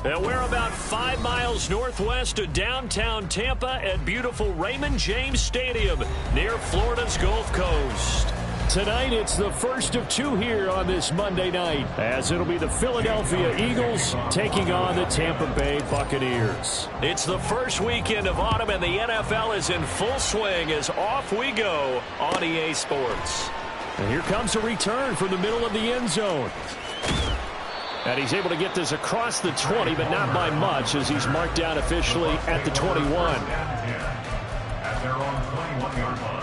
And we're about 5 miles northwest of downtown Tampa at beautiful Raymond James Stadium near Florida's Gulf Coast. Tonight, it's the first of two here on this Monday night, as it'll be the Philadelphia Eagles taking on the Tampa Bay Buccaneers. It's the first weekend of autumn, and the NFL is in full swing as off we go on EA Sports. And here comes a return from the middle of the end zone. And he's able to get this across the 20, but not by much, as he's marked down officially at the 21. At their own 21-yard line.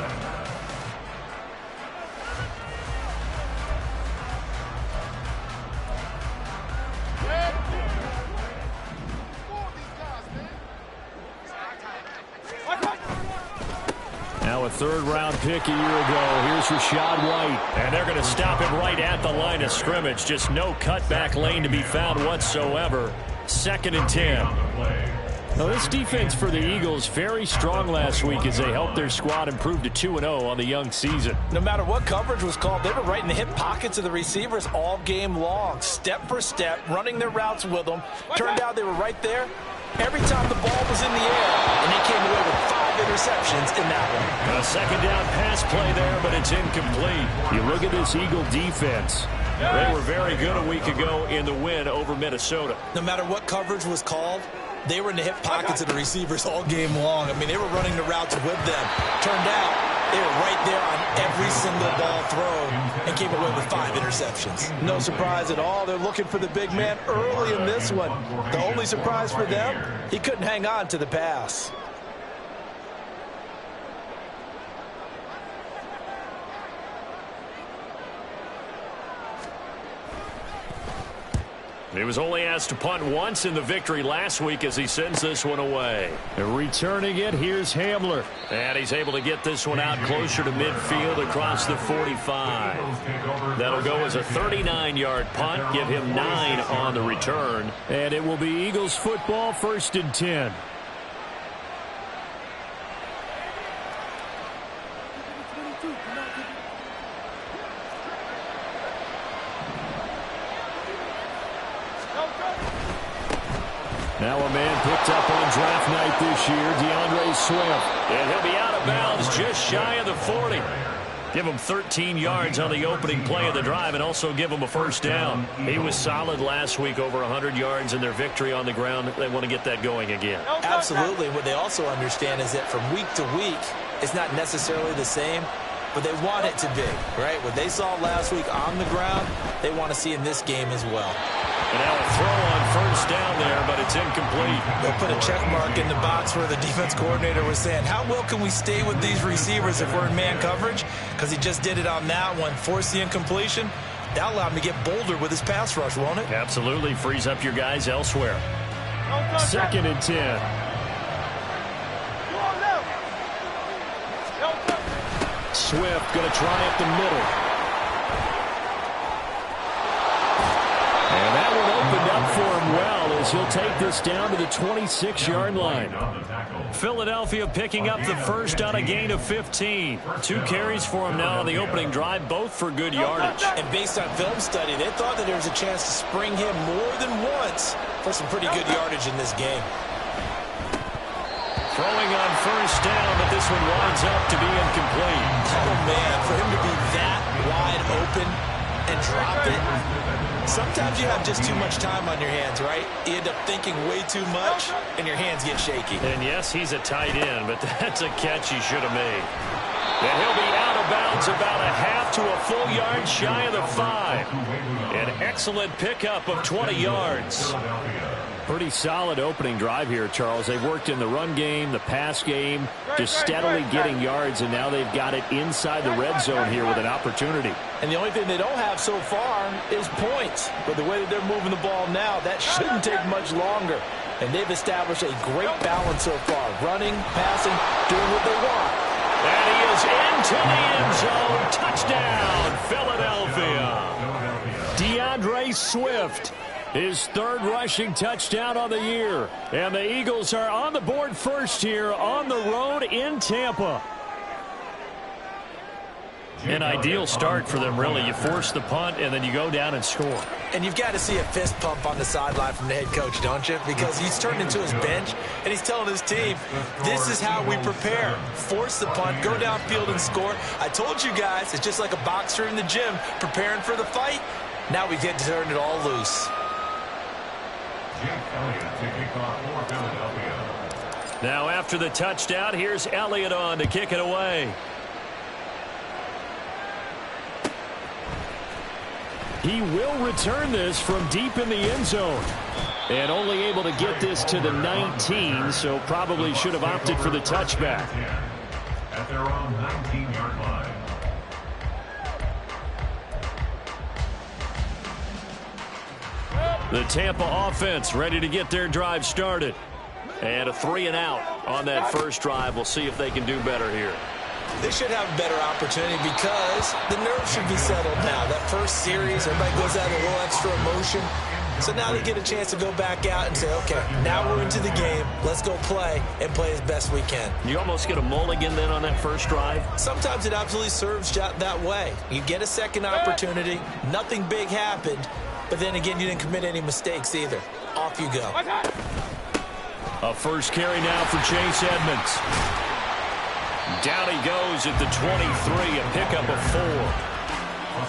Now a third-round pick a year ago. Here's Rachaad White. And they're going to stop him right at the line of scrimmage. Just no cutback lane to be found whatsoever. 2nd and 10. Now this defense for the Eagles very strong last week as they helped their squad improve to 2-0 on the young season. No matter what coverage was called, they were right in the hip pockets of the receivers all game long. Step for step, running their routes with them. Turned out they were right there every time the ball was in the air, and they came away with 5 interceptions in that one. A second down pass play there, but it's incomplete. You look at this Eagle defense. They were very good a week ago in the win over Minnesota. No matter what coverage was called, they were in the hip pockets of the receivers all game long. I mean, they were running the routes with them. Turned out they were right there on every single ball thrown and came away with 5 interceptions. No surprise at all. They're looking for the big man early in this one. The only surprise for them, he couldn't hang on to the pass. He was only asked to punt once in the victory last week as he sends this one away. Returning it, here's Hamler. And he's able to get this one out closer to midfield across the 45. That'll go as a 39-yard punt, give him 9 on the return. And it will be Eagles football, 1st and 10. Now a man picked up on draft night this year, DeAndre Swift. And he'll be out of bounds just shy of the 40. Give him 13 yards on the opening play of the drive and also give him a first down. He was solid last week, over 100 yards in their victory on the ground. They want to get that going again. Absolutely. What they also understand is that from week to week, it's not necessarily the same, but they want it to be, right? What they saw last week on the ground, they want to see in this game as well. And now a throw on first down there, but it's incomplete. They'll put a check mark in the box where the defense coordinator was saying, how well can we stay with these receivers if we're in man coverage? Because he just did it on that one, forced the incompletion. That allowed him to get bolder with his pass rush, won't it? Absolutely. Frees up your guys elsewhere. 2nd and 10. Swift going to try up the middle. And that one opened up for him well as he'll take this down to the 26-yard line. Philadelphia picking up the first on a gain of 15. 2 carries for him now on the opening drive, both for good yardage. And based on film study, they thought that there was a chance to spring him more than once for some pretty good yardage in this game. Throwing on first down, but this one winds up to be incomplete. Oh, man, for him to be that wide open and drop it. Sometimes you have just too much time on your hands, right? You end up thinking way too much, and your hands get shaky. And yes, he's a tight end, but that's a catch he should have made. And he'll be out of bounds about a half to a full yard shy of the 5. An excellent pickup of 20 yards. Pretty solid opening drive here, Charles. They've worked in the run game, the pass game, just steadily getting yards, and now they've got it inside the red zone here with an opportunity. And the only thing they don't have so far is points. But the way that they're moving the ball now, that shouldn't take much longer. And they've established a great balance so far. Running, passing, doing what they want. And he is into the end zone. Touchdown, Philadelphia. DeAndre Swift, his 3rd rushing touchdown on the year. And the Eagles are on the board first here on the road in Tampa. An ideal start for them, really. You force the punt, and then you go down and score. And you've got to see a fist pump on the sideline from the head coach, don't you? Because he's turned into his bench, and he's telling his team, this is how we prepare. Force the punt, go downfield and score. I told you guys, it's just like a boxer in the gym preparing for the fight. Now we get to turn it all loose. Now after the touchdown, here's Elliott on to kick it away. He will return this from deep in the end zone. And only able to get this to the 19, so probably should have opted for the touchback. At their own 19-yard line. The Tampa offense ready to get their drive started. And a 3-and-out on that first drive. We'll see if they can do better here. They should have a better opportunity because the nerves should be settled now. That first series, everybody goes out with a little extra emotion. So now they get a chance to go back out and say, okay, now we're into the game. Let's go play and play as best we can. You almost get a mulligan then on that first drive? Sometimes it absolutely serves that way. You get a second opportunity. Nothing big happened. But then again, you didn't commit any mistakes either. Off you go. A first carry now for Chase Edmonds. Down he goes at the 23, a pickup of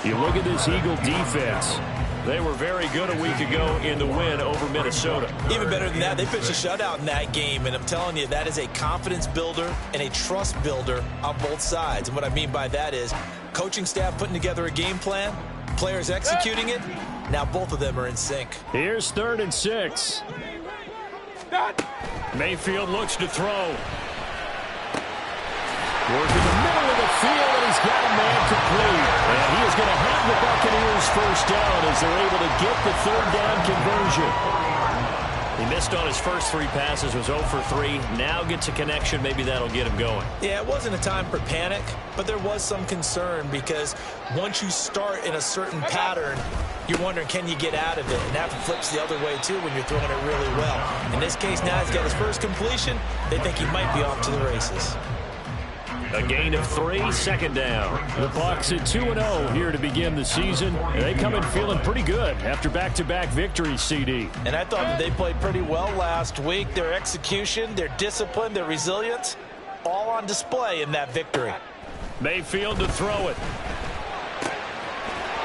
4. You look at this Eagle defense. They were very good a week ago in the win over Minnesota. Even better than that, they pitched a shutout in that game, and I'm telling you, that is a confidence builder and a trust builder on both sides. And what I mean by that is coaching staff putting together a game plan, players executing it. Now both of them are in sync. Here's 3rd and 6. Mayfield looks to throw. Working the middle of the field, and he's got a man complete. And he is going to have the Buccaneers first down as they're able to get the 3rd down conversion. He missed on his first 3 passes, was 0 for 3. Now gets a connection. Maybe that'll get him going. Yeah, it wasn't a time for panic, but there was some concern because once you start in a certain pattern, you're wondering, can you get out of it? And that flips the other way, too, when you're throwing it really well. In this case, now he's got his first completion. They think he might be off to the races. A gain of 3, 2nd down. The Bucs at 2-0 here to begin the season. They come in feeling pretty good after back-to-back victories, CD. And I thought that they played pretty well last week. Their execution, their discipline, their resilience, all on display in that victory. Mayfield to throw it.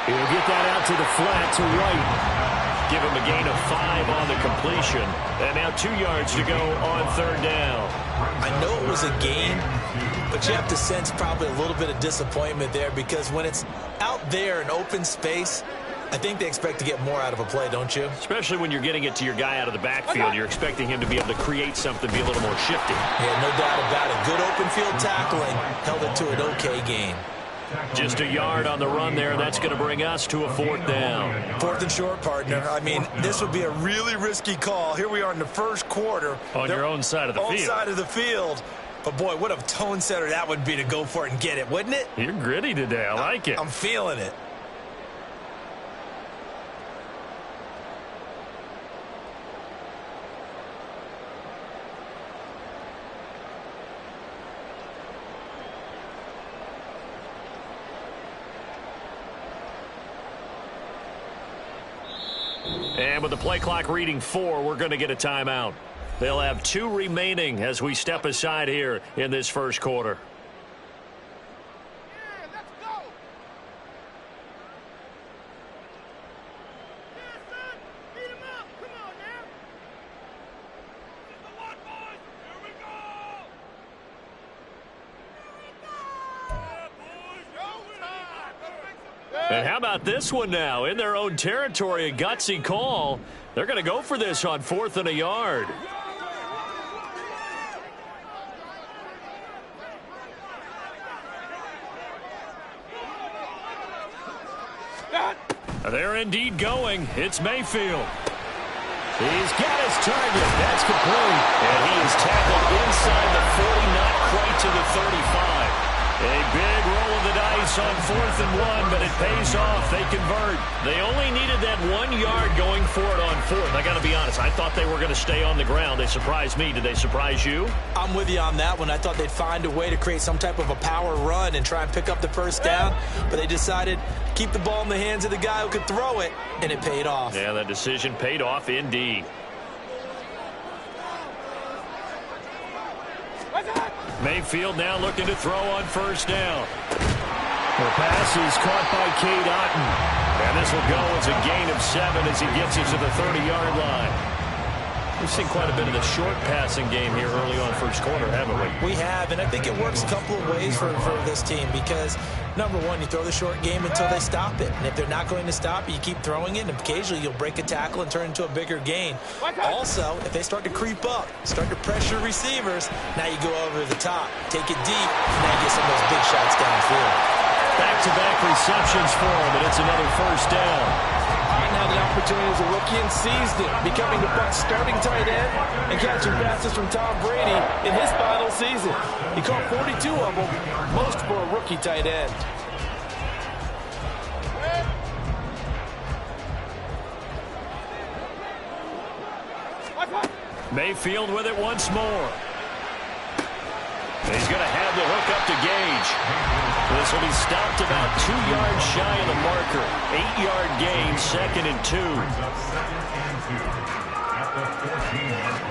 He'll get that out to the flat to right. Give him a gain of 5 on the completion. And now 2 yards to go on 3rd down. I know it was a gain, but you have to sense probably a little bit of disappointment there because when it's out there in open space, I think they expect to get more out of a play, don't you? Especially when you're getting it to your guy out of the backfield. You're expecting him to be able to create something, be a little more shifty. Yeah, no doubt about it. Good open field tackling held it to an okay gain. Just a yard on the run there. That's going to bring us to a 4th down. 4th and short, partner. I mean, this would be a really risky call. Here we are in the first quarter. On your own side of the field. Own side of the field. But, boy, what a tone setter that would be to go for it and get it, wouldn't it? You're gritty today. I like it. I'm feeling it. And with the play clock reading 4, we're going to get a timeout. They'll have 2 remaining as we step aside here in this first quarter. Yeah, let's go. Yeah, son. Beat him up. Come on now. This is the one, boys. Here we go. Yeah, boys. Go time. Gotta make some. And how about this one now? In their own territory, a gutsy call. They're going to go for this on 4th and a yard. They're indeed going. It's Mayfield. He's got his target. That's complete. And he is tackled inside the 40, not quite to the 35. A big roll of the dice on 4th and 1, but it pays off. They convert. They only needed that 1 yard going for it on 4th. I got to be honest, I thought they were going to stay on the ground. They surprised me. Did they surprise you? I'm with you on that one. I thought they'd find a way to create some type of a power run and try and pick up the first down, but they decided to keep the ball in the hands of the guy who could throw it, and it paid off. Yeah, that decision paid off indeed. Mayfield now looking to throw on 1st down. The pass is caught by Cade Otton. And this will go as a gain of 7 as he gets it to the 30-yard line. We've seen quite a bit of the short passing game here early on first quarter, haven't we? We have, and I think it works a couple of ways for this team because, number one, you throw the short game until they stop it. And if they're not going to stop it, you keep throwing it, and occasionally you'll break a tackle and turn it into a bigger gain. Also, if they start to creep up, start to pressure receivers, now you go over the top, take it deep, and now you get some of those big shots downfield. Back-to-back receptions for him, and it's another 1st down. Now the opportunity as a rookie and seized it, becoming the Bucs' starting tight end and catching passes from Tom Brady in his final season. He caught 42 of them, most for a rookie tight end. Mayfield with it once more. He's going to have the hook up to Gage. This will be stopped about 2 yards shy of the marker. 8-yard gain, 2nd and 2. Brings up 2nd and 2 at the 14-yard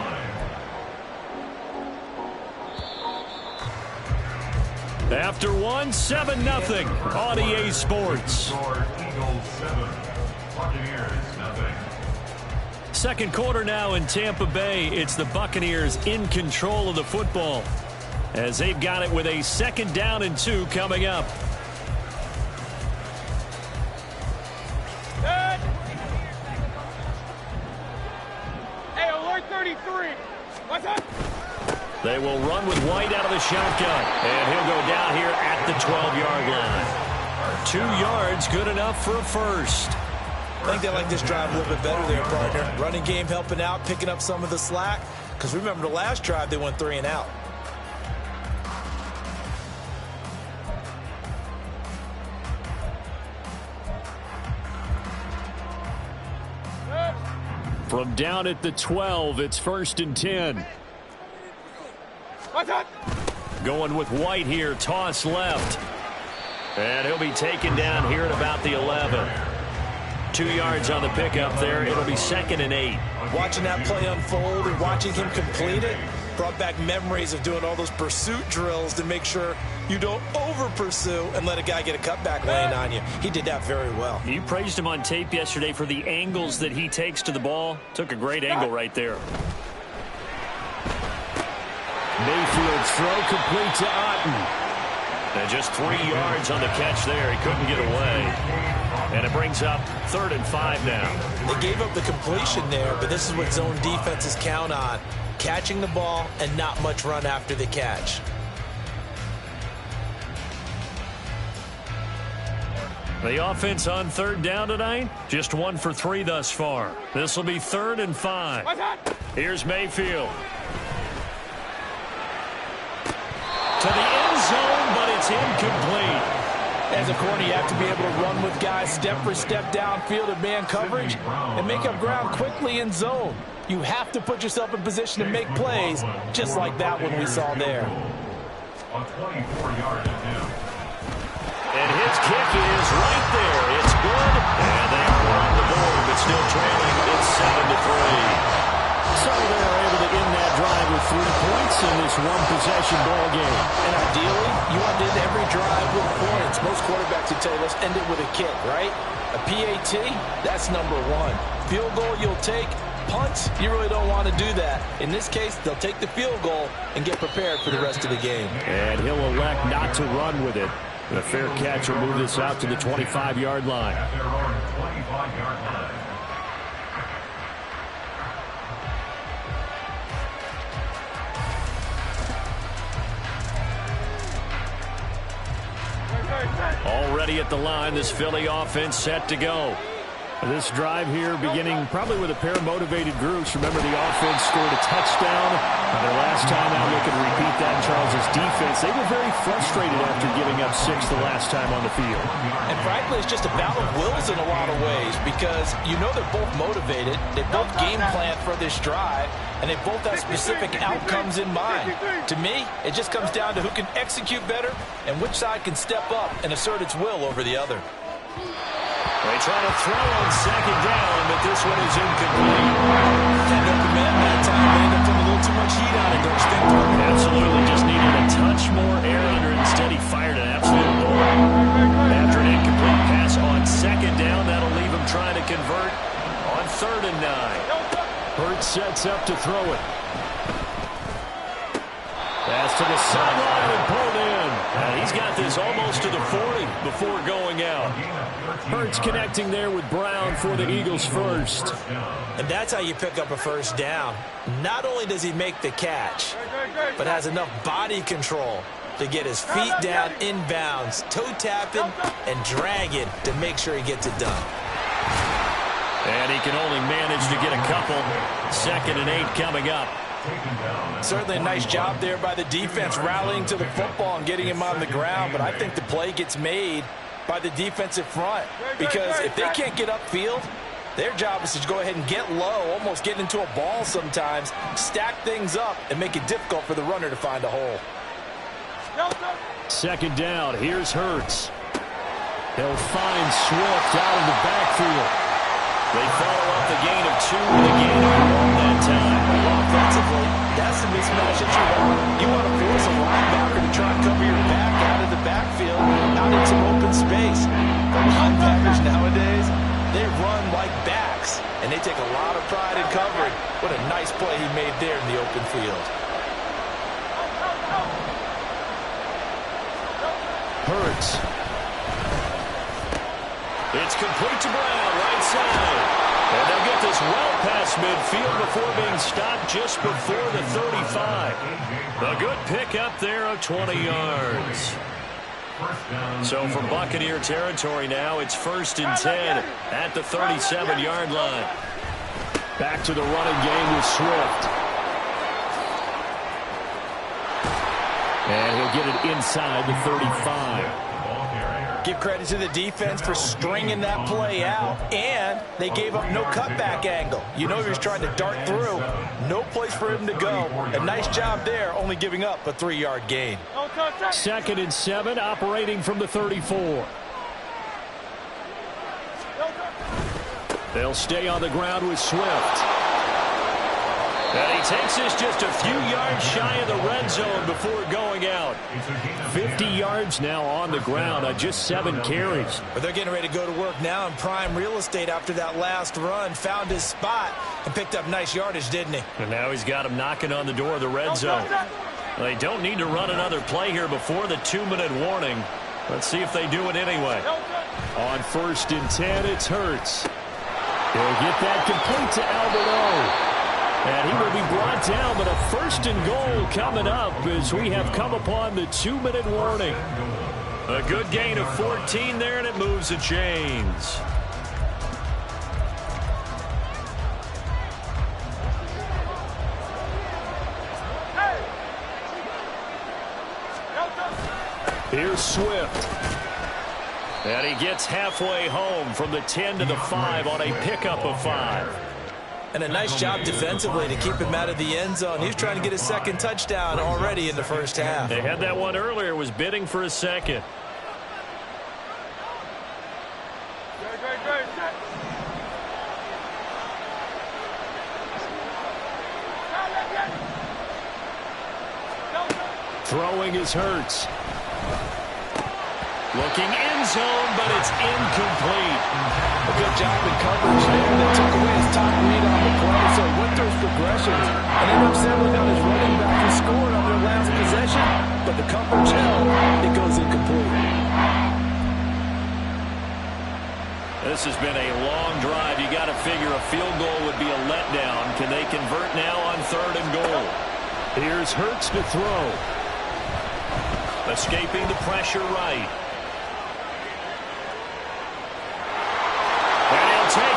line. After 1, 7-0 on EA Sports. Score Eagles 7, Buccaneers 0. Second quarter now in Tampa Bay. It's the Buccaneers in control of the football, as they've got it with a 2nd down and 2 coming up. Hey, alert 33. What's up? They will run with White out of the shotgun, and he'll go down here at the 12-yard line. 2 yards, good enough for a first. I think they like this drive a little bit better there, partner. Running game helping out, picking up some of the slack. Because remember the last drive, they went 3 and out. From down at the 12, it's 1st and 10. What's up? Going with White here, toss left. And he'll be taken down here at about the 11. 2 yards on the pickup there. It'll be 2nd and 8. Watching that play unfold and watching him complete it brought back memories of doing all those pursuit drills to make sure you don't over-pursue and let a guy get a cutback lane on you. He did that very well. You praised him on tape yesterday for the angles that he takes to the ball. Took a great angle right there. Mayfield's throw complete to Otton. And just 3 yards on the catch there. He couldn't get away. And it brings up 3rd and 5 now. They gave up the completion there, but this is what zone defenses count on. Catching the ball and not much run after the catch. The offense on 3rd down tonight, just 1 for 3 thus far. This will be 3rd and 5. Here's Mayfield. To the end zone, but it's incomplete. As a corner, you have to be able to run with guys step for step downfield in man coverage and make up ground quickly in zone. You have to put yourself in position to make plays, just like that one we saw there. A 24-yard attempt. And his kick is right there. It's good. And they are on the board, but still trailing. It's 7-3. So they're able to end that drive with 3 points in this one-possession ball game. And ideally, you want to end every drive with points. Most quarterbacks would tell you, let's end it with a kick, right? A PAT, that's number 1. Field goal you'll take. Punts, you really don't want to do that. In this case, they'll take the field goal and get prepared for the rest of the game. And he'll elect not to run with it. The fair catch will move this out to the 25-yard line. At their own 25-yard line. Already at the line, this Philly offense set to go. This drive here beginning probably with a pair of motivated groups. Remember, the offense scored a touchdown. Their last time out, looking to repeat that in Charles' defense. They were very frustrated after giving up 6 the last time on the field. And frankly, it's just a battle of wills in a lot of ways because you know they're both motivated. They both game plan for this drive, and they both have specific outcomes in mind. To me, it just comes down to who can execute better and which side can step up and assert its will over the other. They try to throw on second down, but this one is incomplete. And no command that time. They end up putting a little too much heat on it, don't you think? Absolutely. Just needed a touch more air under it. Instead, he fired an absolute bullet. After an incomplete pass on second down, that'll leave him trying to convert on 3rd and 9. Hurts sets up to throw it. Pass to the sideline and pulled in. He's got this almost to the 40 before going out. Hurts connecting there with Brown for the Eagles first. And that's how you pick up a first down. Not only does he make the catch, but has enough body control to get his feet down inbounds, toe tapping and dragging to make sure he gets it done. And he can only manage to get a couple. 2nd and 8 coming up. Certainly a nice job there by the defense rallying to the football and getting him on the ground, but I think the play gets made by the defensive front because if they can't get upfield, their job is to go ahead and get low, almost get into a ball sometimes, stack things up, and make it difficult for the runner to find a hole. 2nd down, here's Hurts. He'll find Swift out of the backfield. They follow up the gain of 2 with a gain of 1 that time. Offensively, that's the mismatch that you want. You want to force a linebacker to try and cover your back out of the backfield, out in some open space. The linebackers nowadays, they run like backs, and they take a lot of pride in covering. What a nice play he made there in the open field. Hurts. It's complete to Brown, right side. And they'll get this well past midfield before being stopped just before the 35. A good pickup there of 20 yards. So from Buccaneer territory now, it's 1st and 10 at the 37-yard line. Back to the running game with Swift. And he'll get it inside the 35. Give credit to the defense for stringing that play out, and they gave up no cutback angle. You know he was trying to dart through. No place for him to go. A nice job there, only giving up a 3-yard gain. 2nd and 7, operating from the 34. They'll stay on the ground with Swift. And he takes this just a few yards shy of the red zone before going out. 50 yards now on the ground on just 7 carries. But they're getting ready to go to work now in prime real estate after that last run. Found his spot and picked up nice yardage, didn't he? And now he's got him knocking on the door of the red zone. Well, they don't need to run another play here before the 2-minute warning. Let's see if they do it anyway. On 1st and 10, it's Hurts. He'll get that complete to Albert O. And he will be brought down, but a 1st and goal coming up as we have come upon the 2-minute warning. A good gain of 14 there, and it moves the chains. Here's Swift. And he gets halfway home from the 10 to the 5 on a pickup of 5. And a nice job defensively to keep him out of the end zone. He was trying to get his 2nd touchdown already in the first half. They had that one earlier, was bidding for a 2nd. Throwing is Hurts. Looking end zone, but it's incomplete. A good job in coverage there. They took away his top read on the play, so went through his progressions and ended up settling on his running back and scored on their last possession. But the coverage held, it goes incomplete. This has been a long drive. You got to figure a field goal would be a letdown. Can they convert now on 3rd and goal? Here's Hurts to throw. Escaping the pressure right. And he'll take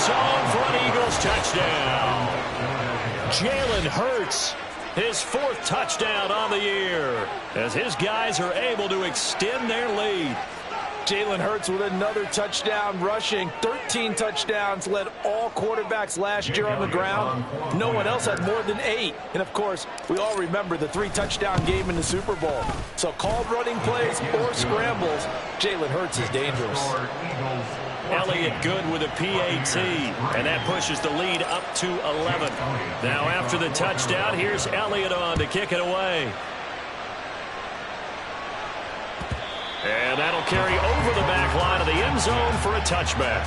zone for an Eagles touchdown. Jalen Hurts, his 4th touchdown on the year, as his guys are able to extend their lead. Jalen Hurts with another touchdown rushing. 13 touchdowns, led all quarterbacks last year on the ground. No one else had more than 8. And, of course, we all remember the 3-touchdown game in the Super Bowl. So called running plays or scrambles, Jalen Hurts is dangerous. Elliott good with a PAT, and that pushes the lead up to 11. Now after the touchdown, here's Elliott on to kick it away. And that'll carry over the back line of the end zone for a touchback.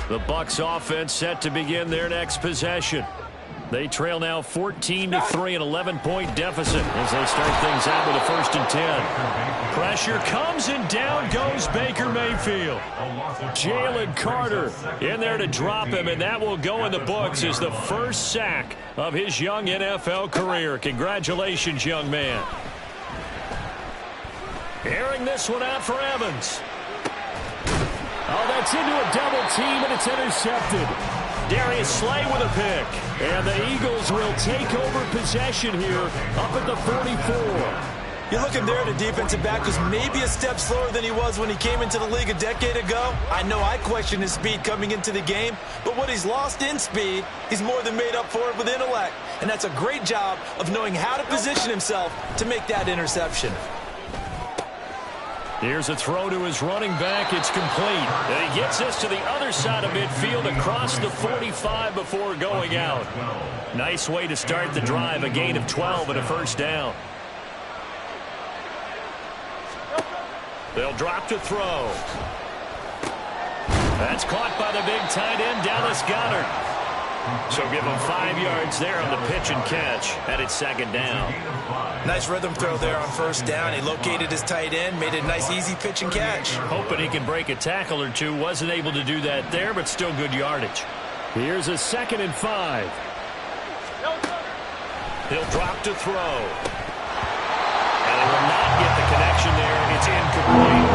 The Bucs offense set to begin their next possession. They trail now 14-3, an 11-point deficit as they start things out with a 1st and 10. Pressure comes and down goes Baker Mayfield. Jalen Carter in there to drop him, and that will go in the books as the first sack of his young NFL career. Congratulations, young man. Airing this one out for Evans. Oh, that's into a double team, and it's intercepted. Darius Slay with a pick. And the Eagles will take over possession here up at the 44. You're looking there at a defensive back who's maybe a step slower than he was when he came into the league a decade ago. I know I questioned his speed coming into the game, but what he's lost in speed, he's more than made up for it with intellect. And that's a great job of knowing how to position himself to make that interception. Here's a throw to his running back. It's complete. And he gets this to the other side of midfield across the 45 before going out. Nice way to start the drive. A gain of 12 and a first down. They'll drop to throw. That's caught by the big tight end, Dallas Goedert. So give him 5 yards there on the pitch and catch. And it's 2nd down. Nice rhythm throw there on 1st down. He located his tight end, made a nice easy pitch and catch. Hoping he can break a tackle or two. Wasn't able to do that there, but still good yardage. Here's a 2nd and 5. He'll drop to throw. And he will not get the connection there. It's incomplete.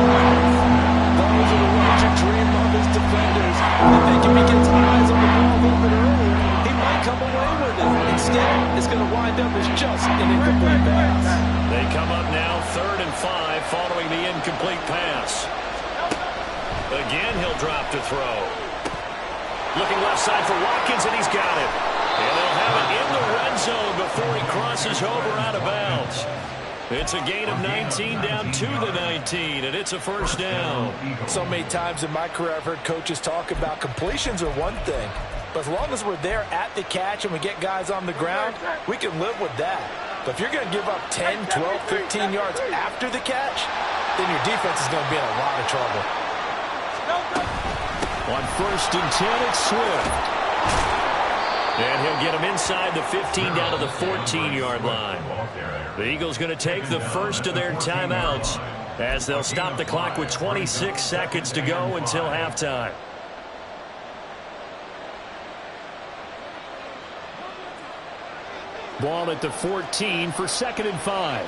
Those are the ones you dream of as defenders. You think if he gets eyes on the ball a little bit earlier, he might come away with it. Instead, it's going to wind up as just an incomplete pass. They come up now 3rd and 5 following the incomplete pass. Again, he'll drop to throw. Looking left side for Watkins, and he's got it. And they'll have it in the red zone before he crosses over out of bounds. It's a gain of 19 down to the 19, and it's a first down. So many times in my career I've heard coaches talk about completions are one thing, but as long as we're there at the catch and we get guys on the ground, we can live with that. But if you're going to give up 10, 12, 15 yards after the catch, then your defense is going to be in a lot of trouble. On 1st and 10, it's Swift. And he'll get him inside the 15 down to the 14-yard line. The Eagles going to take the first of their timeouts as they'll stop the clock with 26 seconds to go until halftime. Ball at the 14 for 2nd and 5.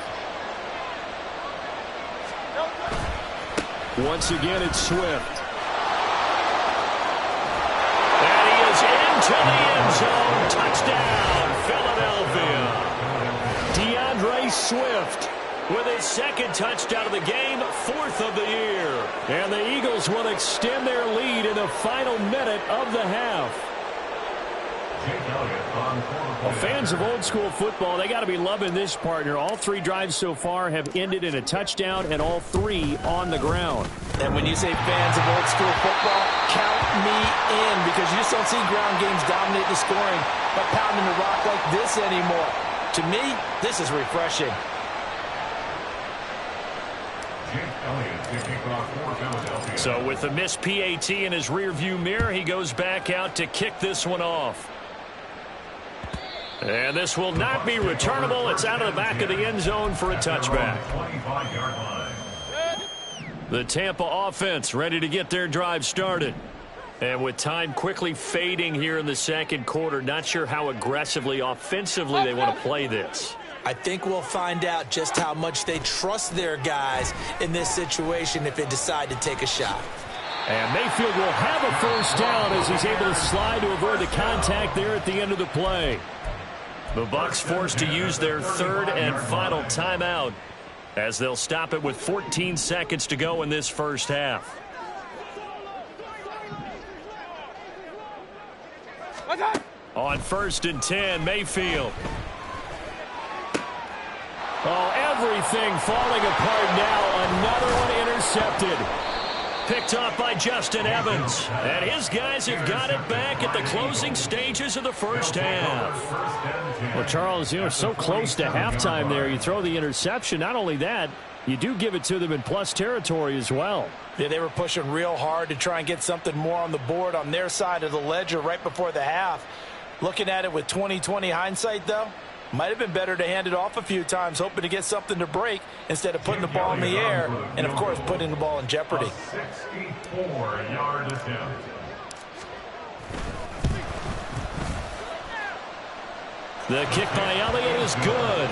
Once again, it's Swift. And he is into the end zone. Touchdown, Philadelphia. DeAndre Swift with his 2nd touchdown of the game, 4th of the year. And the Eagles will extend their lead in the final minute of the half. Well, fans of old school football, they got to be loving this partner. All 3 drives so far have ended in a touchdown, and all 3 on the ground. And when you say fans of old school football, count me in, because you just don't see ground games dominate the scoring by pounding the rock like this anymore. To me, this is refreshing. So with the missed PAT in his rearview mirror, he goes back out to kick this one off. And this will not be returnable. It's out of the back of the end zone for a touchback. The Tampa offense ready to get their drive started. And with time quickly fading here in the 2nd quarter, not sure how aggressively, offensively they want to play this. I think we'll find out just how much they trust their guys in this situation if they decide to take a shot. And Mayfield will have a first down as he's able to slide to avoid the contact there at the end of the play. The Bucs forced to use their third and final timeout as they'll stop it with 14 seconds to go in this first half. On 1st and 10, Mayfield. Oh, everything falling apart now. Another one intercepted. Picked off by Justin Evans. And his guys have got it back at the closing stages of the first half. Well, Charles, you're so close to halftime there. You throw the interception. Not only that, you do give it to them in plus territory as well. Yeah, they were pushing real hard to try and get something more on the board on their side of the ledger right before the half. Looking at it with 20/20 hindsight, though, might have been better to hand it off a few times, hoping to get something to break instead of putting the ball in the air and, of course, putting the ball in jeopardy. 64-yard attempt. The kick by Elliott is good.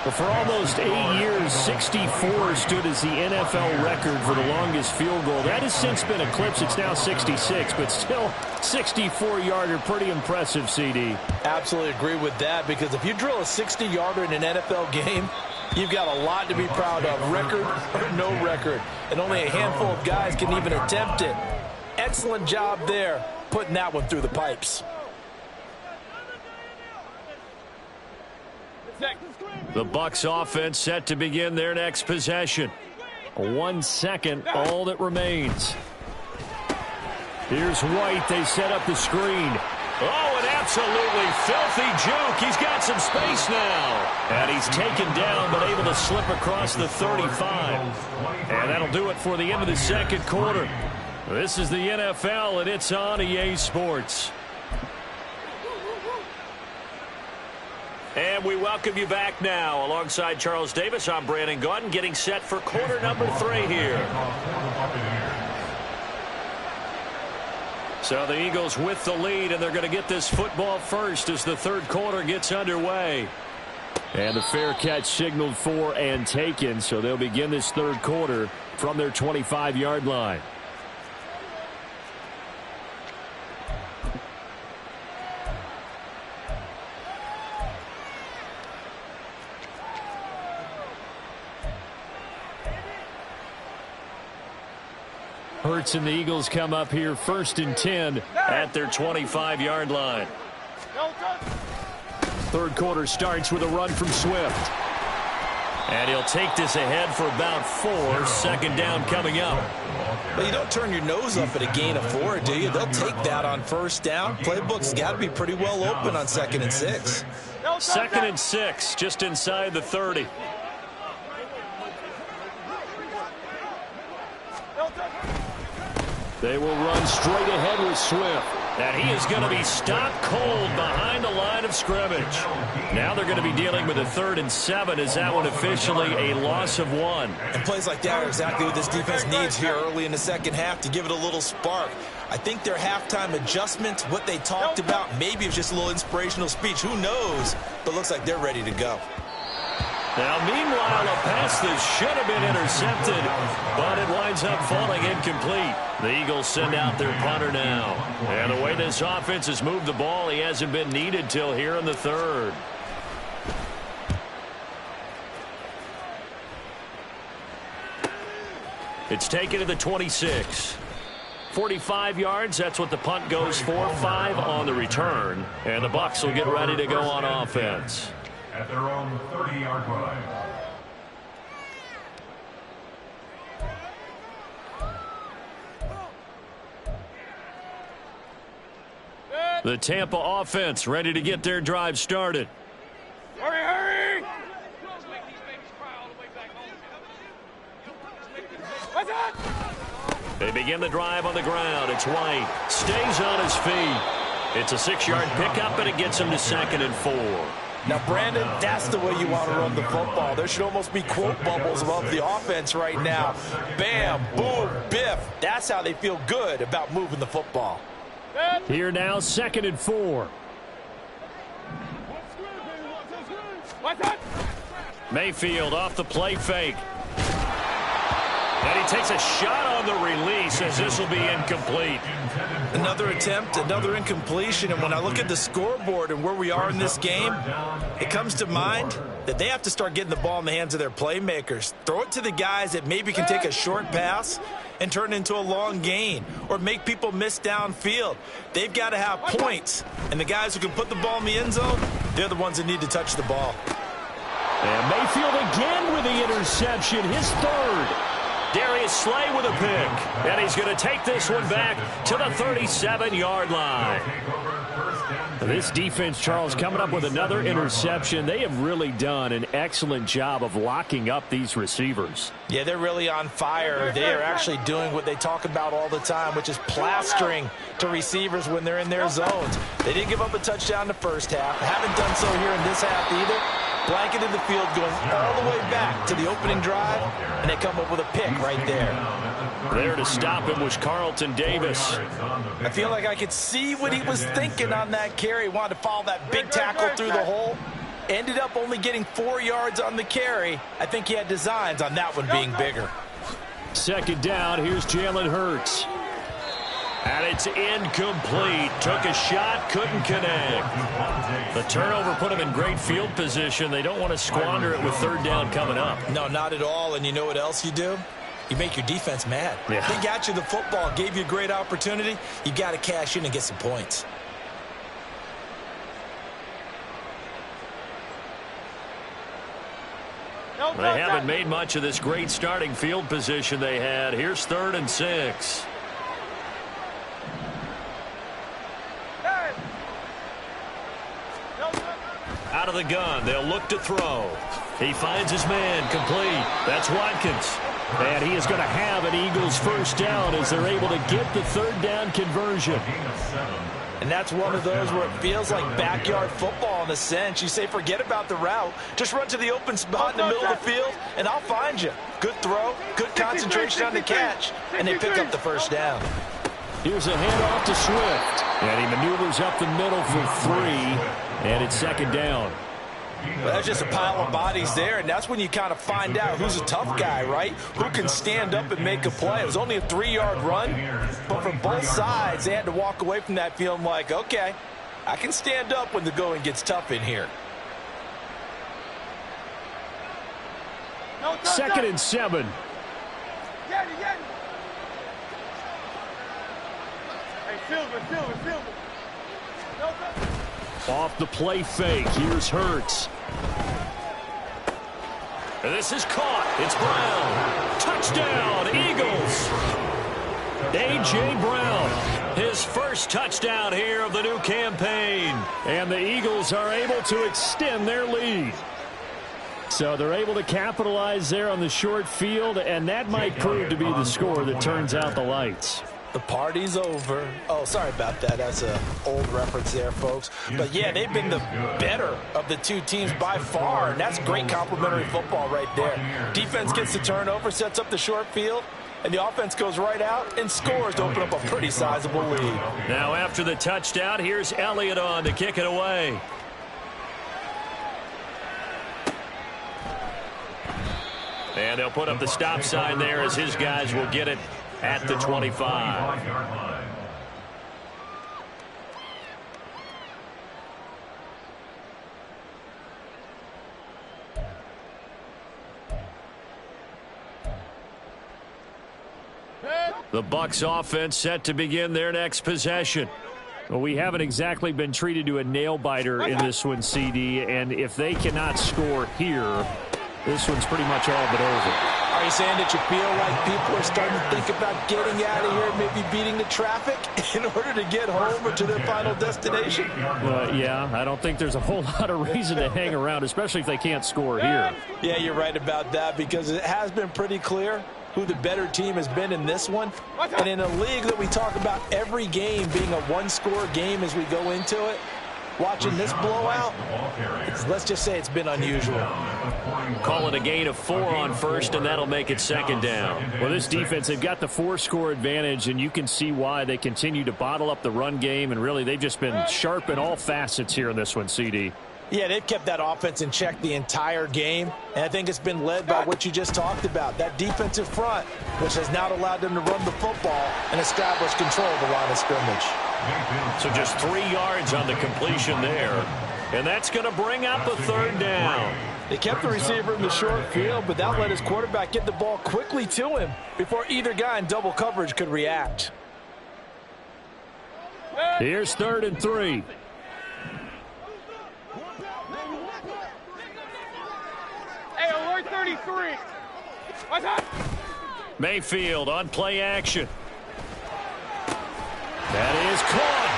But for almost 8 years, 64 stood as the NFL record for the longest field goal. That has since been eclipsed. It's now 66, but still 64-yarder. Pretty impressive, CD. Absolutely agree with that, because if you drill a 60-yarder in an NFL game, you've got a lot to be proud of, record or no record. And only a handful of guys can even attempt it. Excellent job there, putting that one through the pipes. The Bucs offense set to begin their next possession. 1 second, all that remains. Here's White. They set up the screen. Oh, an absolutely filthy juke. He's got some space now. And he's taken down, but able to slip across the 35. And that'll do it for the end of the second quarter. This is the NFL, and it's on EA Sports. And we welcome you back now. Alongside Charles Davis, I'm Brandon Gaudin, getting set for quarter number 3 here. So the Eagles with the lead, and they're going to get this football first as the third quarter gets underway. And the fair catch signaled for and taken, so they'll begin this third quarter from their 25-yard line. Hurts and the Eagles come up here 1st and 10 at their 25-yard line. Third quarter starts with a run from Swift. And he'll take this ahead for about 4. Second down coming up. But you don't turn your nose up at a gain of 4, do you? They'll take that on first down. Playbook's got to be pretty well open on 2nd and 6. 2nd and 6, just inside the 30. They will run straight ahead with Swift. And he is going to be stopped cold behind the line of scrimmage. Now they're going to be dealing with a 3rd and 7 as that one officially a loss of 1. And plays like that are exactly what this defense needs here early in the second half to give it a little spark. I think their halftime adjustment, what they talked about, maybe it's just a little inspirational speech. Who knows? But looks like they're ready to go. Now, meanwhile, a pass that should have been intercepted, but it winds up falling incomplete. The Eagles send out their punter now. And the way this offense has moved the ball, he hasn't been needed till here in the third. It's taken to the 26. 45 yards, that's what the punt goes for. 5 on the return. And the Bucs will get ready to go on offense. At their own 30-yard line. The Tampa offense ready to get their drive started. Hurry, hurry! What's that? They begin the drive on the ground. It's White. Stays on his feet. It's a 6-yard pickup, and it gets him to 2nd and 4. Now, Brandon, that's the way you want to run the football. There should almost be quote bubbles above the offense right now. Bam, boom, biff. That's how they feel good about moving the football. Here now, 2nd and 4. Mayfield off the play fake. And he takes a shot on the release as this will be incomplete. Another attempt, another incompletion. And when I look at the scoreboard and where we are in this game, it comes to mind that they have to start getting the ball in the hands of their playmakers. Throw it to the guys that maybe can take a short pass and turn it into a long gain or make people miss downfield. They've got to have points. And the guys who can put the ball in the end zone, they're the ones that need to touch the ball. And Mayfield again with the interception, his third. Darius Slay with a pick. And he's going to take this one back to the 37-yard line. This defense, Charles, coming up with another interception. They have really done an excellent job of locking up these receivers. Yeah, they're really on fire. They are actually doing what they talk about all the time, which is plastering to receivers when they're in their zones. They didn't give up a touchdown in the first half. Haven't done so here in this half either. Blanketed the field going all the way back to the opening drive, and they come up with a pick right there. There to stop him was Carlton Davis. I feel like I could see what he was thinking on that carry. He wanted to follow that big tackle through the hole. Ended up only getting 4 yards on the carry. I think he had designs on that one being bigger. Second down, here's Jalen Hurts. And it's incomplete. Took a shot, couldn't connect. The turnover put him in great field position. They don't want to squander it with third down coming up. No, not at all. And you know what else you do? You make your defense mad. Yeah. They got you the football, gave you a great opportunity. You got to cash in and get some points. They haven't made much of this great starting field position they had. Here's 3rd and 6. Out of the gun, they'll look to throw. He finds his man, complete. That's Watkins. And he is going to have an Eagles first down as they're able to get the third down conversion. And that's one of those where it feels like backyard football in a sense. You say forget about the route. Just run to the open spot in the middle of the field, and I'll find you. Good throw, good concentration on the catch, and they pick up the first down. Here's a handoff to Swift. And he maneuvers up the middle for 3. And it's second down. Well, that's just a pile of bodies there, and that's when you kind of find out who's a tough guy, right? Who can stand up and make a play. It was only a 3-yard run, but for both sides, they had to walk away from that feeling like, okay, I can stand up when the going gets tough in here. 2nd and 7. Hey, Silver. Off the play fake. Here's Hurts. And this is caught. It's Brown. Touchdown, Eagles. A.J. Brown. His first touchdown here of the new campaign. And the Eagles are able to extend their lead. So they're able to capitalize there on the short field, and that might prove to be the score that turns out the lights. The party's over. Oh, sorry about that. That's an old reference there, folks. But, yeah, they've been the better of the two teams by far, and that's great complimentary football right there. Defense gets the turnover, sets up the short field, and the offense goes right out and scores to open up a pretty sizable lead. Now, after the touchdown, here's Elliott on to kick it away. And they'll put up the stop sign there as his guys will get it at the 25. The Bucs offense set to begin their next possession. Well, we haven't exactly been treated to a nail-biter in this one, CD, and if they cannot score here, this one's pretty much all but over. Are you saying that you feel like people are starting to think about getting out of here, maybe beating the traffic in order to get home or to their final destination? Yeah, I don't think there's a whole lot of reason to hang around, especially if they can't score here. Yeah, you're right about that, because it has been pretty clear who the better team has been in this one. And in a league that we talk about every game being a one-score game as we go into it, watching this blowout, let's just say it's been unusual. Call it a gain of 4 on first, and that'll make it second down. Well, this defense, they've got the 4-score advantage, and you can see why they continue to bottle up the run game, and really they've just been sharp in all facets here in this one, CD. Yeah, they've kept that offense in check the entire game, and I think it's been led by what you just talked about, that defensive front, which has now allowed them to run the football and establish control of the line of scrimmage. So just 3 yards on the completion there, and that's going to bring up a third down. They kept the receiver in the short field, but that let his quarterback get the ball quickly to him before either guy in double coverage could react. Here's 3rd and 3. Hey, alert 33. What's up? Mayfield on play action. That is caught.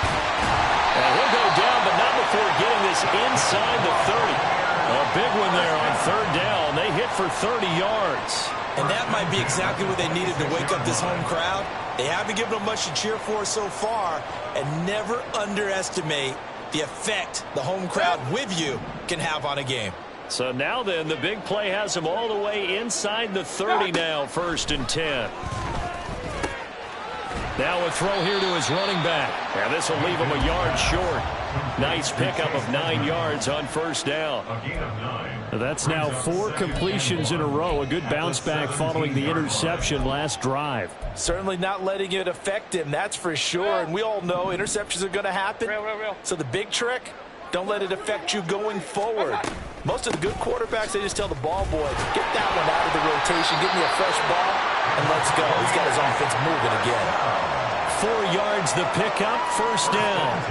And he'll go down, but not before getting this inside the 30. A big one there on 3rd down. They hit for 30 yards. And that might be exactly what they needed to wake up this home crowd. They haven't given them much to cheer for so far, and never underestimate the effect the home crowd with you can have on a game. So now then, the big play has them all the way inside the 30 now, 1st and 10. Now a throw here to his running back. And this will leave him a yard short. Nice pickup of 9 yards on 1st down. That's now 4 completions in a row. A good bounce back following the interception last drive. Certainly not letting it affect him, that's for sure. And we all know interceptions are going to happen. So the big trick, don't let it affect you going forward. Most of the good quarterbacks, they just tell the ball boy, get that one out of the rotation, give me a fresh ball, and let's go. He's got his offense moving again. 4 yards the pickup, 1st down.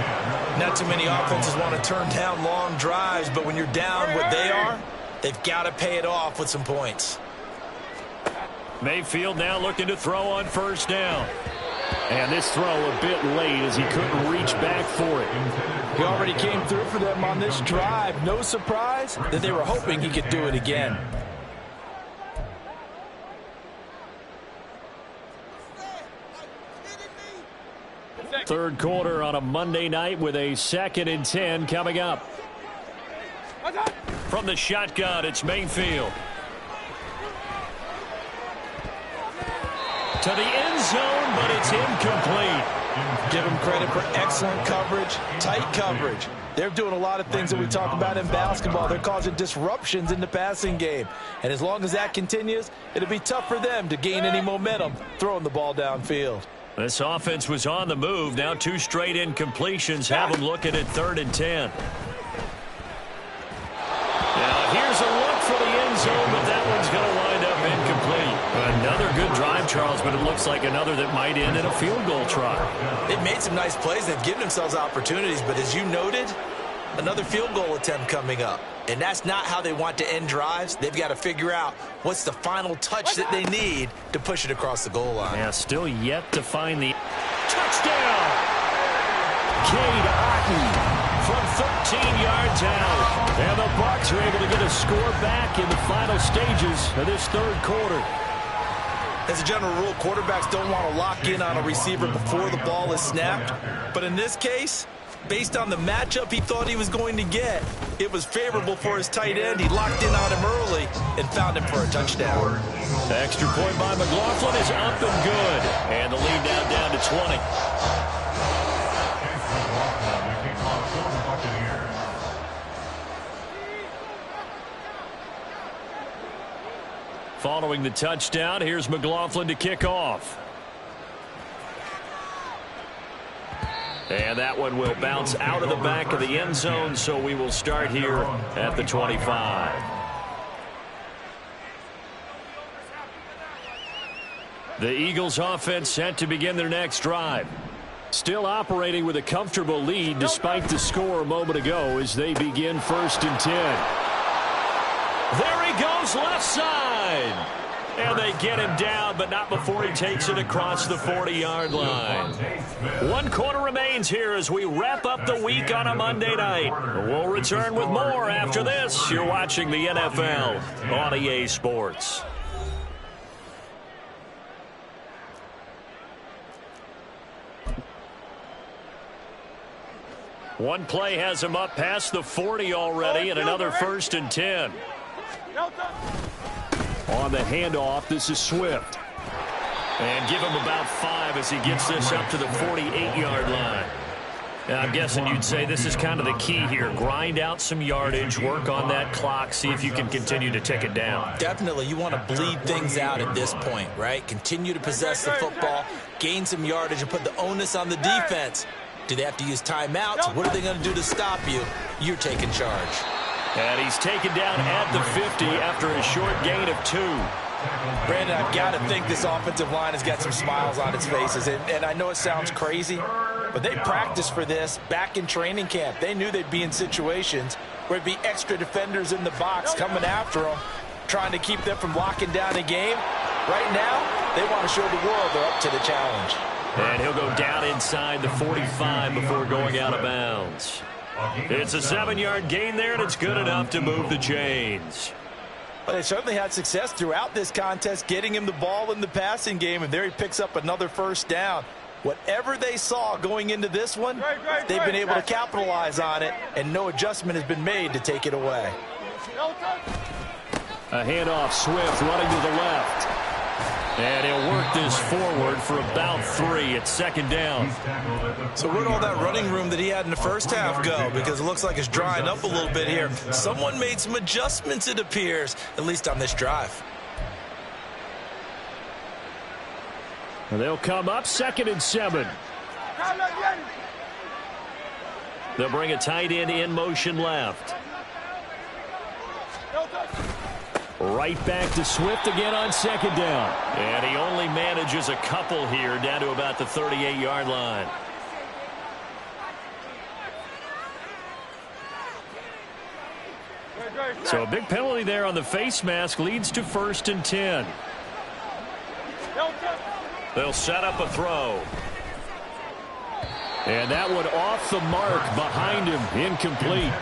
Not too many offenses want to turn down long drives, but when you're down what they are, they've got to pay it off with some points. Mayfield now looking to throw on 1st down. And this throw a bit late as he couldn't reach back for it. He already came through for them on this drive. No surprise that they were hoping he could do it again. Third quarter on a Monday night with a 2nd and 10 coming up. From the shotgun, it's Mayfield. To the end zone, but it's incomplete. Give them credit for excellent coverage, tight coverage. They're doing a lot of things that we talk about in basketball. They're causing disruptions in the passing game. And as long as that continues, it'll be tough for them to gain any momentum throwing the ball downfield. This offense was on the move. Now 2 straight incompletions have them looking at 3rd and 10. Now here's a look for the end zone, but that one's going to wind up incomplete. Another good drive, Charles, but it looks like another that might end in a field goal try. They've made some nice plays. They've given themselves opportunities, but as you noted, another field goal attempt coming up. And that's not how they want to end drives. They've got to figure out what's the final touch that they need to push it across the goal line. Yeah, still yet to find the touchdown. Cade Otton from 13 yards out. And the Bucs are able to get a score back in the final stages of this 3rd quarter. As a general rule, quarterbacks don't want to lock in on a receiver before the ball is snapped. But in this case, based on the matchup he thought he was going to get, it was favorable for his tight end. He locked in on him early and found him for a touchdown. The extra point by McLaughlin is up and good. And the lead now down to 20. Following the touchdown, here's McLaughlin to kick off. And that one will bounce out of the back of the end zone, so we will start here at the 25. The Eagles offense set to begin their next drive. Still operating with a comfortable lead despite the score a moment ago as they begin 1st and 10. There he goes, left side. And they get him down, but not before he takes it across the 40-yard line. 1 quarter remains here as we wrap up the week on a Monday night. We'll return with more after this. You're watching the NFL on EA Sports. One play has him up past the 40 already, and another 1st and 10. On the handoff, this is Swift. And give him about 5 as he gets this up to the 48-yard line. I'm guessing you'd say this is kind of the key here. Grind out some yardage, work on that clock, see if you can continue to tick it down. Definitely. You want to bleed things out at this point, right? Continue to possess the football, gain some yardage, and put the onus on the defense. Do they have to use timeouts? What are they going to do to stop you? You're taking charge. And he's taken down at the 50 after a short gain of 2. Brandon, I've got to think this offensive line has got some smiles on its faces. And I know it sounds crazy, but they practiced for this back in training camp. They knew they'd be in situations where there'd be extra defenders in the box coming after them, trying to keep them from locking down a game. Right now, they want to show the world they're up to the challenge. And he'll go down inside the 45 before going out of bounds. It's a 7-yard gain there, and it's good enough to move the chains. But they certainly had success throughout this contest, getting him the ball in the passing game, and there he picks up another first down. Whatever they saw going into this one, they've been able to capitalize on it, and no adjustment has been made to take it away. A handoff, Swift running to the left. And he'll work this forward for about 3. It's second down. So where'd all that running room that he had in the first half go? Because it looks like it's drying up a little bit here. Someone made some adjustments, it appears, at least on this drive. And they'll come up 2nd and 7. They'll bring a tight end in motion left. Right back to Swift again on 2nd down. And he only manages a couple here down to about the 38-yard line. So a big penalty there on the face mask leads to 1st and 10. They'll set up a throw. And that one off the mark behind him, incomplete.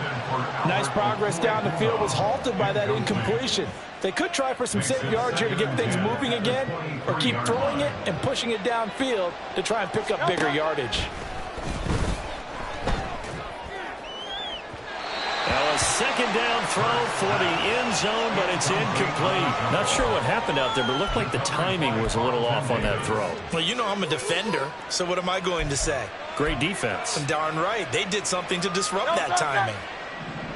Nice progress down the field, was halted by that incompletion. They could try for some safe yards here to get things moving again, or keep throwing it and pushing it downfield to try and pick up bigger yardage. Now a 2nd down throw for the end zone, but it's incomplete. Not sure what happened out there, but it looked like the timing was a little off on that throw. Well, you know I'm a defender, so what am I going to say? Great defense. Darn right. They did something to disrupt that timing.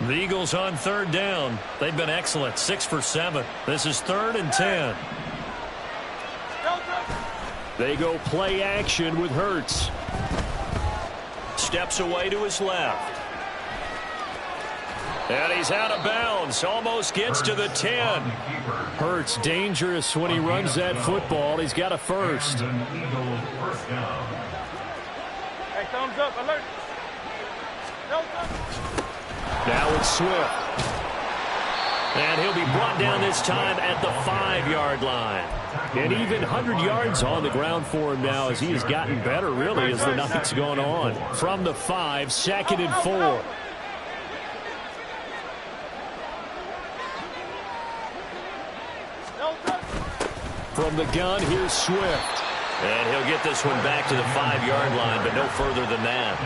The Eagles on 3rd down. They've been excellent, 6 for 7. This is 3rd and 10. They go play action with Hurts. Steps away to his left. And he's out of bounds. Almost gets to the 10. Hurts dangerous when he runs that football. He's got a first. Hey, thumbs up, alert. Now it's Swift. And he'll be brought down this time at the 5-yard line. And even 100 yards on the ground for him now as he has gotten better, really, as the night's gone on. From the 5, 2nd and 4. From the gun, here's Swift. And he'll get this one back to the 5-yard line, but no further than that.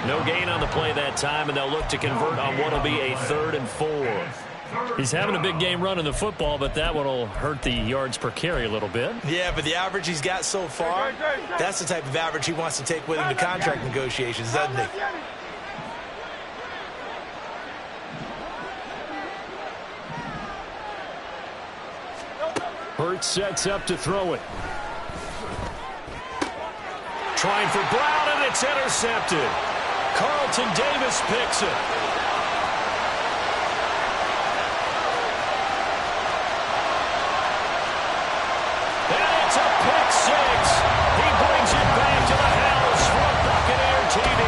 No gain on the play that time, and they'll look to convert on what will be a 3rd and 4. He's having a big game running the football, but that one will hurt the yards per carry a little bit. Yeah, but the average he's got so far, that's the type of average he wants to take with him to contract negotiations, doesn't he? Hurts sets up to throw it. Trying for Brown, and it's intercepted. Carlton Davis picks it. And it's a pick 6. He brings it back to the house for Buccaneer TV.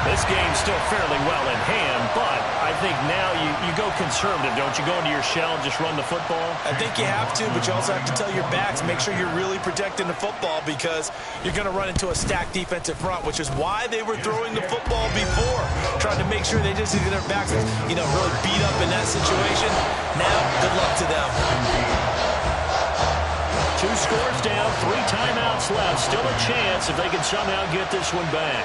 This game's still fairly well in hand, but I think now you go conservative, don't you? Go into your shell and just run the football? I think you have to, but you also have to tell your backs, make sure you're really protecting the football because you're going to run into a stacked defensive front, which is why they were throwing the football before, trying to make sure they just get their backs, really beat up in that situation. Now, good luck to them. 2 scores down, 3 timeouts left. Still a chance if they can somehow get this one back.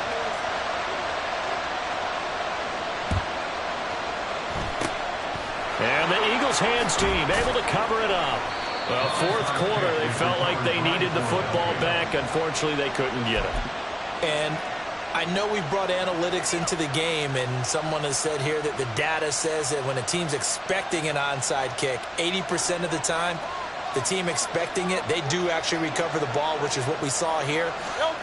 And the Eagles hands team able to cover it up. Well, 4th quarter, they felt like they needed the football back. Unfortunately, they couldn't get it. And I know we brought analytics into the game, and someone has said here that the data says that when a team's expecting an onside kick, 80% of the time, the team expecting it, they do actually recover the ball, which is what we saw here.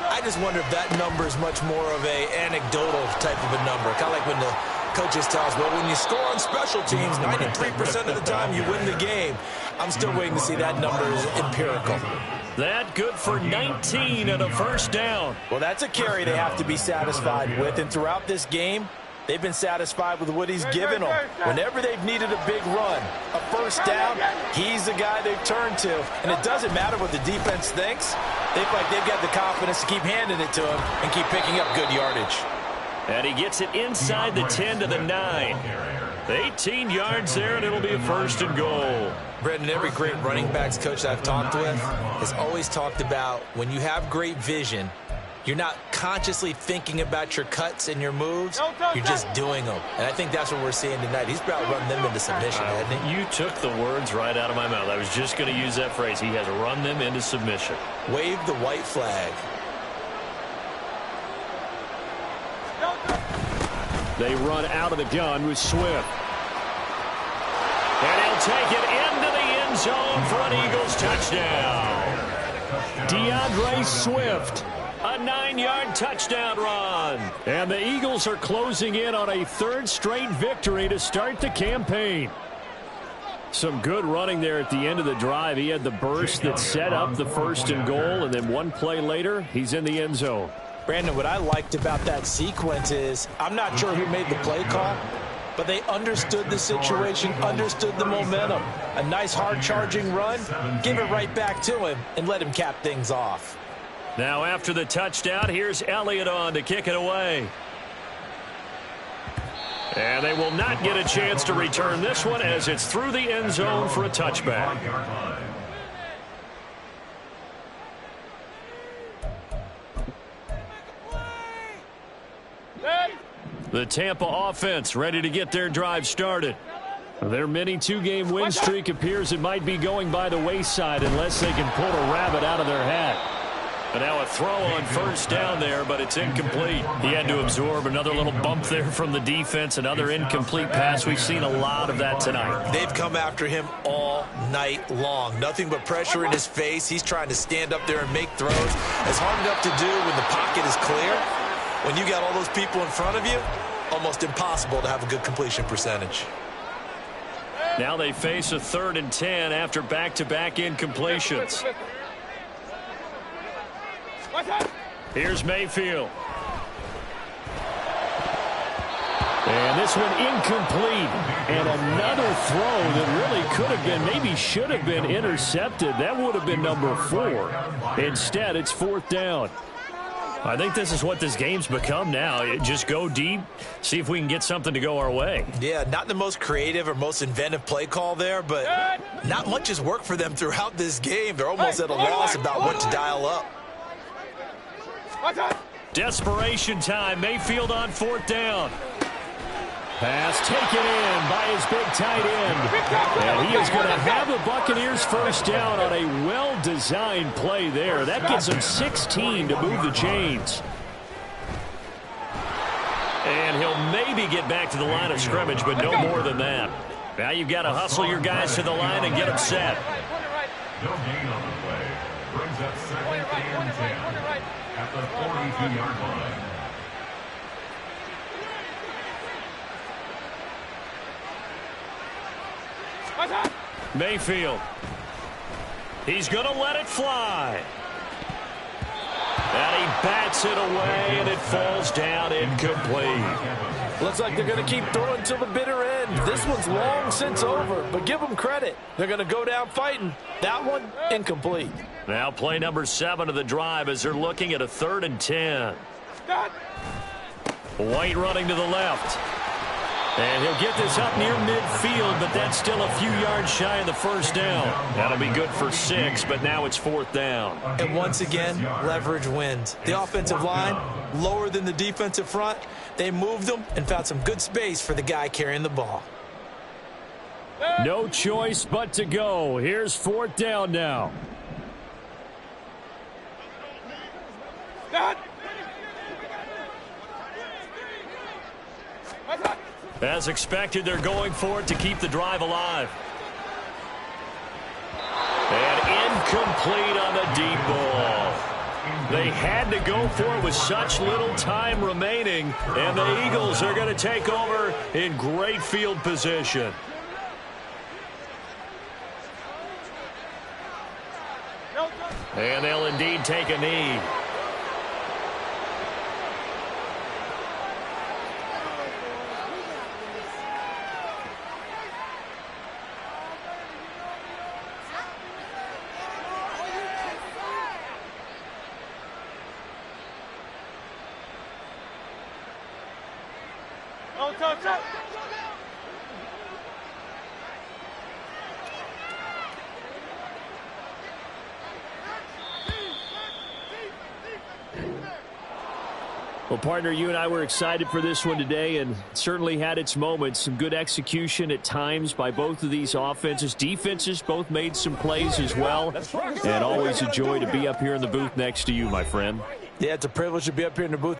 I just wonder if that number is much more of a anecdotal type of a number. Kind of like when the coaches tell us, well, when you score on special teams, 93% of the time you win the game. I'm still waiting to see that number is empirical. That good for 19 and a first down. Well, that's a carry they have to be satisfied with, and throughout this game, they've been satisfied with what he's given them. Whenever they've needed a big run, a first down, he's the guy they've turned to. And it doesn't matter what the defense thinks. They feel like they've got the confidence to keep handing it to him and keep picking up good yardage. And he gets it inside the 10 to the 9. 18 yards there, and it'll be a first and goal. Brendan, every great running backs coach I've talked with has always talked about when you have great vision, you're not consciously thinking about your cuts and your moves. You're just doing them. And I think that's what we're seeing tonight. He's about running them into submission, hasn't he? You took the words right out of my mouth. I was just going to use that phrase. He has run them into submission. Wave the white flag. They run out of the gun with Swift. And he'll take it into the end zone for an Eagles touchdown. DeAndre Swift. A 9-yard touchdown run. And the Eagles are closing in on a third straight victory to start the campaign. Some good running there at the end of the drive. He had the burst that set up the first and goal, and then one play later, he's in the end zone. Brandon, what I liked about that sequence is I'm not sure who made the play call, but they understood the situation, understood the momentum. A nice hard-charging run, give it right back to him, and let him cap things off. Now after the touchdown, here's Elliott on to kick it away. And they will not get a chance to return this one as it's through the end zone for a touchback. The Tampa offense ready to get their drive started. Their mini two-game win streak appears it might be going by the wayside unless they can pull a rabbit out of their hat. But now a throw on first down there, but it's incomplete. He had to absorb another little bump there from the defense, another incomplete pass. We've seen a lot of that tonight. They've come after him all night long. Nothing but pressure in his face. He's trying to stand up there and make throws. It's hard enough to do when the pocket is clear. When you got all those people in front of you, almost impossible to have a good completion percentage. Now they face a 3rd and 10 after back-to-back incompletions. Here's Mayfield. And this one incomplete. And another throw that really could have been, maybe should have been intercepted. That would have been number 4. Instead, it's 4th down. I think this is what this game's become now. Just go deep, see if we can get something to go our way. Yeah, not the most creative or most inventive play call there, but not much has worked for them throughout this game. They're almost at a loss about what to dial up. Desperation time. Mayfield on 4th down. Pass taken in by his big tight end. And he is going to have the Buccaneers first down on a well-designed play there. That gives them 16 to move the chains. And he'll maybe get back to the line of scrimmage, but no more than that. Now you've got to hustle your guys to the line and get them set. No gain on the play. Brings up 2nd and 10 at the 42-yard line. Mayfield. He's going to let it fly. And he bats it away, and it falls down incomplete. Looks like they're going to keep throwing till the bitter end. This one's long since over, but give them credit. They're going to go down fighting. That one, incomplete. Now play number 7 of the drive as they're looking at a 3rd and 10. White running to the left. And he'll get this up near midfield, but that's still a few yards shy of the first down. That'll be good for 6, but now it's 4th down. And once again, leverage wins. The offensive line, lower than the defensive front. They moved them and found some good space for the guy carrying the ball. No choice but to go. Here's 4th down now. As expected, they're going for it to keep the drive alive. And incomplete on the deep ball. They had to go for it with such little time remaining, and the Eagles are going to take over in great field position. And they'll indeed take a knee. Well, partner, you and I were excited for this one today, and it certainly had its moments. Some good execution at times by both of these offenses. Defenses both made some plays as well. And always a joy to be up here in the booth next to you, my friend. Yeah, it's a privilege to be up here in the booth.